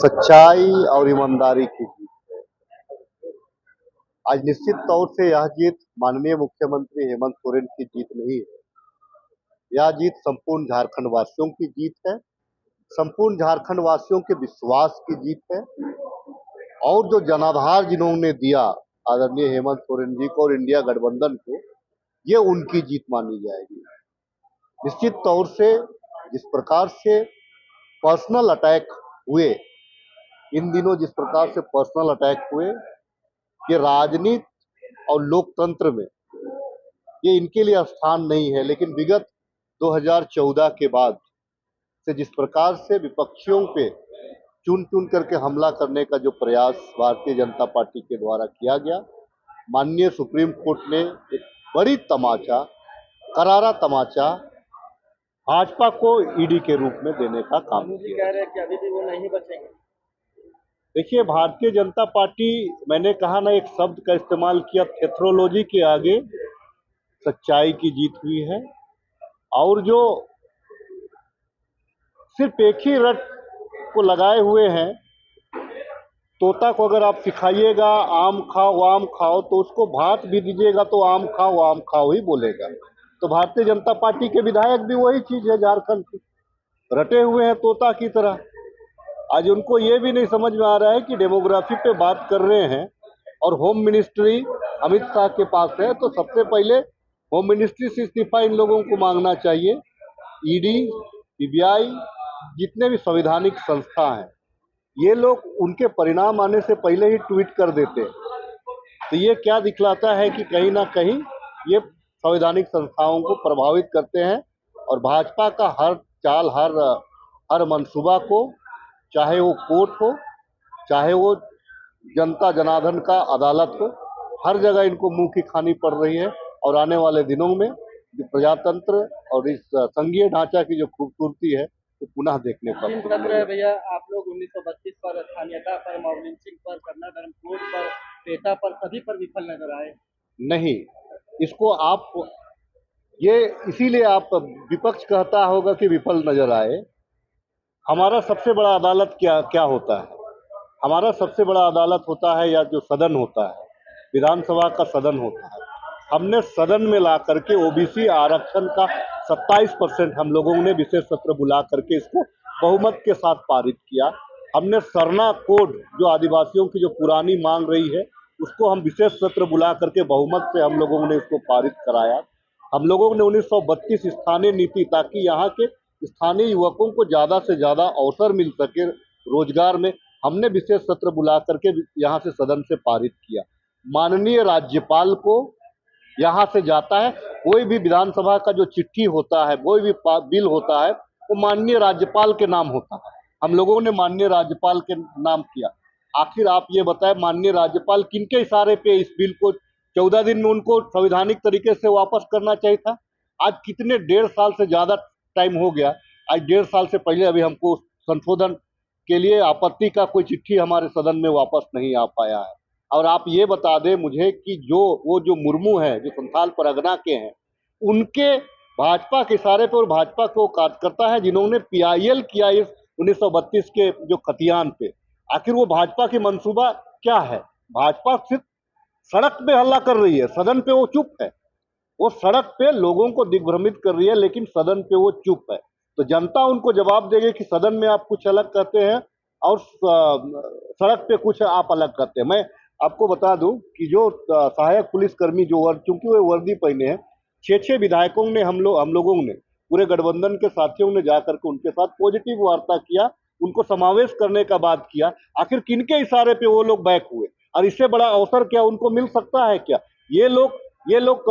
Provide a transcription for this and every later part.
सच्चाई और ईमानदारी की जीत है। आज निश्चित तौर से यह जीत माननीय मुख्यमंत्री हेमंत सोरेन की जीत नहीं है। यह जीत संपूर्ण झारखंड वासियों की जीत है, संपूर्ण झारखंड वासियों के विश्वास की जीत है। और जो जनाधार जिन्होंने दिया आदरणीय हेमंत सोरेन जी को और इंडिया गठबंधन को, ये उनकी जीत मानी जाएगी। निश्चित तौर से जिस प्रकार से पर्सनल अटैक हुए, इन दिनों जिस प्रकार से पर्सनल अटैक हुए, ये राजनीति और लोकतंत्र में ये इनके लिए स्थान नहीं है। लेकिन विगत 2014 के बाद से जिस प्रकार से विपक्षियों पे चुन चुन करके हमला करने का जो प्रयास भारतीय जनता पार्टी के द्वारा किया गया, माननीय सुप्रीम कोर्ट ने एक बड़ी तमाचा, करारा तमाचा भाजपा को ईडी के रूप में देने का काम किया। कह रहे हैं कि अभी भी वो नहीं बचेंगे। देखिए, भारतीय जनता पार्टी, मैंने कहा ना, एक शब्द का इस्तेमाल किया, थेथरोलॉजी के आगे सच्चाई की जीत हुई है। और जो सिर्फ एक ही रट को लगाए हुए हैं, तोता को अगर आप सिखाइएगा आम खाओ तो उसको भात भी दीजिएगा तो आम खाओ ही बोलेगा। तो भारतीय जनता पार्टी के विधायक भी वही चीज है झारखंड की, रटे हुए हैं तोता की तरह। आज उनको ये भी नहीं समझ में आ रहा है कि डेमोग्राफी पे बात कर रहे हैं और होम मिनिस्ट्री अमित शाह के पास है, तो सबसे पहले होम मिनिस्ट्री से इस्तीफा इन लोगों को मांगना चाहिए। ईडी, सीबीआई, जितने भी संवैधानिक संस्था हैं, ये लोग उनके परिणाम आने से पहले ही ट्वीट कर देते हैं। तो ये क्या दिखलाता है कि कहीं ना कहीं ये संवैधानिक संस्थाओं को प्रभावित करते हैं और भाजपा का हर चाल, हर मंसूबा को, चाहे वो कोर्ट हो, चाहे वो जनता जनार्दन का अदालत हो, हर जगह इनको मुंह की खानी पड़ रही है। और आने वाले दिनों में जो प्रजातंत्र और इस संघीय ढांचा की जो खूबसूरती है वो पुनः देखने को मिलेगा। भैया, आप लोग 1932 पर, स्थानीयता पर, मॉब लिंचिंग पर, करना धर्म कोड पर, पेटा पर, सभी पर विफल नजर आए। नहीं, इसको आप ये इसीलिए आप विपक्ष कहता होगा कि विफल नजर आए। हमारा सबसे बड़ा अदालत क्या होता है? हमारा सबसे बड़ा अदालत होता है, या जो सदन होता है, विधानसभा का सदन होता है। हमने सदन में ला करके ओबीसी आरक्षण का 27% हम लोगों ने विशेष सत्र बुला करके इसको बहुमत के साथ पारित किया। हमने सरना कोड, जो आदिवासियों की जो पुरानी मांग रही है, उसको हम विशेष सत्र बुला करके बहुमत से हम लोगों ने इसको पारित कराया। हम लोगों ने 1932 स्थानीय नीति, ताकि यहाँ के स्थानीय युवकों को ज़्यादा से ज़्यादा अवसर मिल सके रोजगार में, हमने विशेष सत्र बुला करके यहाँ से सदन से पारित किया। माननीय राज्यपाल को यहाँ से जाता है, कोई भी विधानसभा का जो चिट्ठी होता है, कोई भी बिल होता है, वो माननीय राज्यपाल के नाम होता है। हम लोगों ने माननीय राज्यपाल के नाम किया। आखिर आप ये बताएं, माननीय राज्यपाल किनके इशारे पे इस बिल को 14 दिन में उनको संवैधानिक तरीके से वापस करना चाहिए था? आज कितने 1.5 साल से ज्यादा टाइम हो गया। आज 1.5 साल से पहले अभी हमको संशोधन के लिए आपत्ति का कोई चिट्ठी हमारे सदन में वापस नहीं आ पाया है। और आप ये बता दें मुझे कि जो मुर्मू है, जो संथाल परगना के हैं, उनके भाजपा के इशारे पर, और भाजपा को कार्यकर्ता है जिन्होंने पीआईएल किया इस 1932 के जो खतियान पे। आखिर वो भाजपा की मंसूबा क्या है? भाजपा सिर्फ सड़क पे हल्ला कर रही है, सदन पे वो चुप है। वो सड़क पे लोगों को दिग्भ्रमित कर रही है, लेकिन सदन पे वो चुप है। तो जनता उनको जवाब देगी कि सदन में आप कुछ अलग कहते हैं और सड़क पे कुछ आप अलग करते हैं। मैं आपको बता दूं कि जो सहायक पुलिसकर्मी, जो चूंकि वो वर्दी पहने हैं, 6 विधायकों ने, हम लोगों ने, पूरे गठबंधन के साथियों ने जाकर के उनके साथ पॉजिटिव वार्ता किया, उनको समावेश करने का बात किया। आखिर किनके इशारे पे वो लोग बैक हुए? और इससे बड़ा अवसर क्या उनको मिल सकता है क्या? ये लोग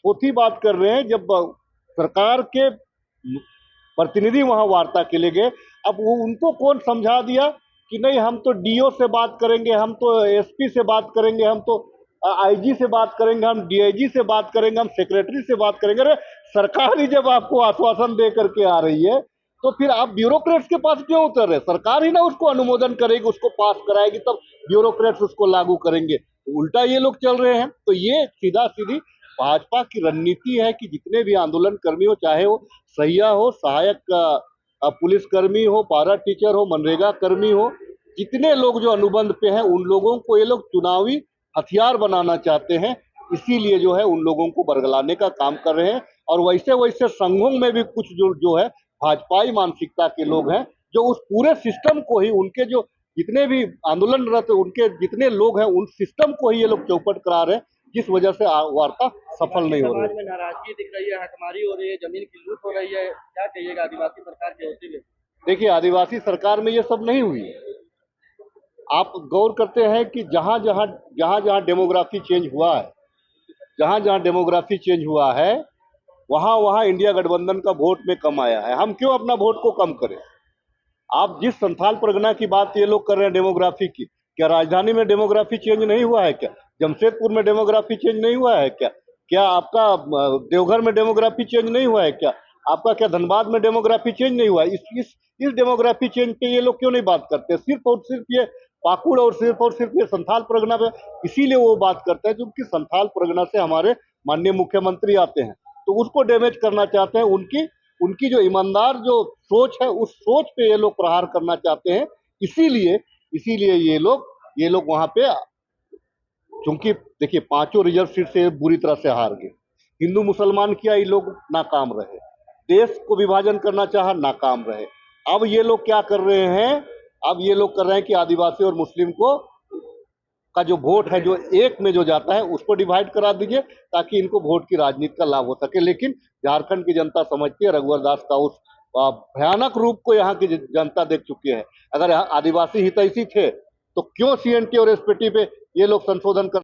थोथी बात कर रहे हैं। जब सरकार के प्रतिनिधि वहां वार्ता के लिए गए, अब वो उनको कौन समझा दिया कि नहीं, हम तो डीओ से बात करेंगे, हम तो एसपी से बात करेंगे, हम तो आईजी से बात करेंगे, हम डीआईजी से बात करेंगे, हम सेक्रेटरी से बात करेंगे। अरे सरकार ही जब आपको आश्वासन दे करके आ रही है, तो फिर आप ब्यूरोक्रेट्स के पास क्यों उतर रहे? सरकार ही ना उसको अनुमोदन करेगी, उसको पास कराएगी, तब ब्यूरोक्रेट्स उसको लागू करेंगे। तो उल्टा ये लोग चल रहे हैं। तो ये सीधा सीधी भाजपा की रणनीति है कि जितने भी आंदोलन कर्मी हो, चाहे वो सहिया हो, सहायक पुलिसकर्मी हो, पारा टीचर हो, मनरेगा कर्मी हो, जितने लोग जो अनुबंध पे हैं उन लोगों को ये लोग चुनावी हथियार बनाना चाहते हैं, इसीलिए जो है उन लोगों को बरगलाने का काम कर रहे हैं। और वैसे वैसे संघों में भी कुछ जो है भाजपाई मानसिकता के लोग हैं, जो उस पूरे सिस्टम को ही, उनके जो जितने भी आंदोलनरत उनके जितने लोग हैं उन सिस्टम को ही ये लोग चौपट करा रहे हैं, जिस वजह से वार्ता सफल नहीं हो समाज रही। में नाराजगी दिख रही है, हकमारी हो रही है, जमीन की लूट हो रही है, क्या कहिएगा आदिवासी सरकार के होते हुए? देखिए, आदिवासी सरकार में ये सब नहीं हुई है। आप गौर करते हैं कि जहां जहां डेमोग्राफी चेंज हुआ है, जहां जहां डेमोग्राफी चेंज हुआ है, वहां वहां इंडिया गठबंधन का वोट में कम आया है। हम क्यों अपना वोट को कम करें? आप जिस संथाल परगना की बात ये लोग कर रहे हैं डेमोग्राफी की, क्या राजधानी में डेमोग्राफी चेंज नहीं हुआ है क्या? जमशेदपुर में डेमोग्राफी चेंज नहीं हुआ है क्या? क्या आपका देवघर में डेमोग्राफी चेंज नहीं हुआ है क्या? आपका क्या धनबाद में डेमोग्राफी चेंज नहीं हुआ है? इस डेमोग्राफी चेंज पे ये लोग क्यों नहीं बात करते? सिर्फ और सिर्फ ये पाकुड़ और सिर्फ ये संथाल परगना पे इसीलिए वो बात करते हैं क्योंकि संथाल परगना से हमारे माननीय मुख्यमंत्री आते हैं, तो उसको डैमेज करना चाहते हैं। उनकी उनकी जो ईमानदार जो सोच है, उस सोच पे ये लोग प्रहार करना चाहते हैं। इसीलिए इसीलिए ये लोग वहां पे, क्योंकि देखिए पांचों रिजर्व सीट से बुरी तरह से हार गए। हिंदू मुसलमान किया, ये लोग नाकाम रहे। देश को विभाजन करना चाहा, नाकाम रहे। अब ये लोग क्या कर रहे हैं? अब ये लोग कर रहे हैं कि आदिवासी और मुस्लिम को का जो वोट है, जो एक में जो जाता है, उसको डिवाइड करा दीजिए ताकि इनको वोट की राजनीति का लाभ हो सके। लेकिन झारखंड की जनता समझती है, रघुवर दास का उस भयानक रूप को यहाँ की जनता देख चुकी है। अगर यहाँ आदिवासी हितैषी थे तो क्यों सीएनटी और एसपीटी पे ये लोग संशोधन कर